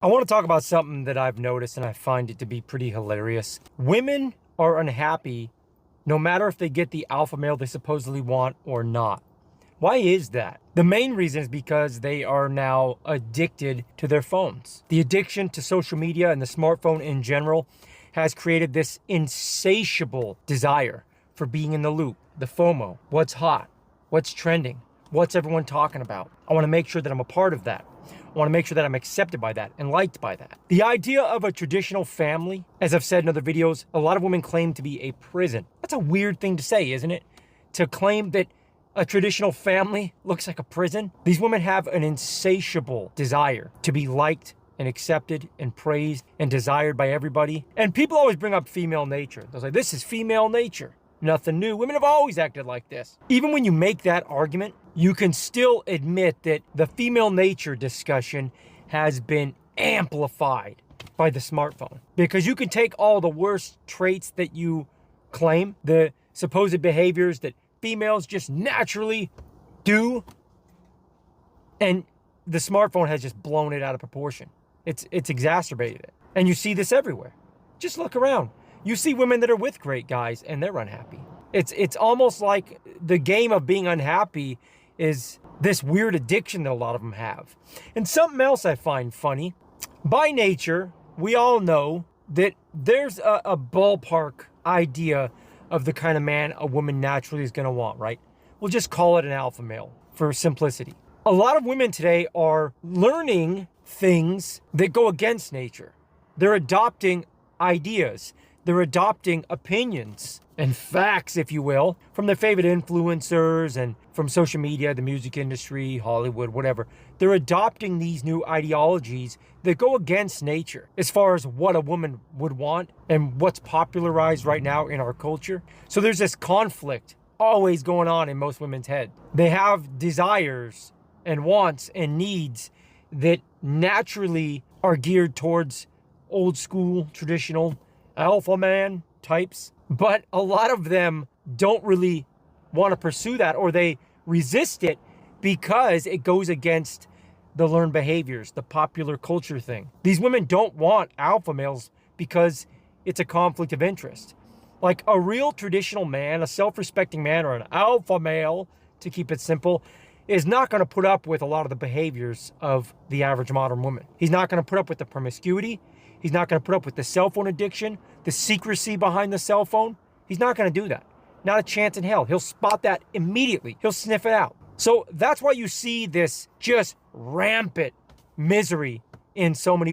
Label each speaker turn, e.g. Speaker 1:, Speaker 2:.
Speaker 1: I want to talk about something that I've noticed and I find it to be pretty hilarious. Women are unhappy no matter if they get the alpha male they supposedly want or not. Why is that? The main reason is because they are now addicted to their phones. The addiction to social media and the smartphone in general has created this insatiable desire for being in the loop, the FOMO, what's hot, what's trending, what's everyone talking about. I want to make sure that I'm a part of that. I want to make sure that I'm accepted by that and liked by that. The idea of a traditional family, as I've said in other videos, a lot of women claim to be a prison. That's a weird thing to say, isn't it? To claim that a traditional family looks like a prison. These women have an insatiable desire to be liked and accepted and praised and desired by everybody. And people always bring up female nature. They'll say, this is female nature. Nothing new. Women have always acted like this. Even when you make that argument, you can still admit that the female nature discussion has been amplified by the smartphone. Because you can take all the worst traits that you claim, the supposed behaviors that females just naturally do, and the smartphone has just blown it out of proportion. It's exacerbated it. And you see this everywhere. Just look around. You see women that are with great guys and they're unhappy. It's almost like the game of being unhappy is this weird addiction that a lot of them have. And something else I find funny, by nature, we all know that there's a ballpark idea of the kind of man a woman naturally is going to want, right? We'll just call it an alpha male for simplicity. A lot of women today are learning things that go against nature. They're adopting ideas. They're adopting opinions and facts, if you will, from their favorite influencers and from social media, the music industry, Hollywood, whatever. They're adopting these new ideologies that go against nature as far as what a woman would want and what's popularized right now in our culture. So there's this conflict always going on in most women's head. They have desires and wants and needs that naturally are geared towards old school, traditional alpha man types, but a lot of them don't really want to pursue that, or they resist it because it goes against the learned behaviors, the popular culture thing. These women don't want alpha males because it's a conflict of interest. Like a real traditional man, a self-respecting man, or an alpha male, to keep it simple, is not going to put up with a lot of the behaviors of the average modern woman. He's not going to put up with the promiscuity. He's not going to put up with the cell phone addiction, the secrecy behind the cell phone. He's not going to do that. Not a chance in hell. He'll spot that immediately. He'll sniff it out. So that's why you see this just rampant misery in so many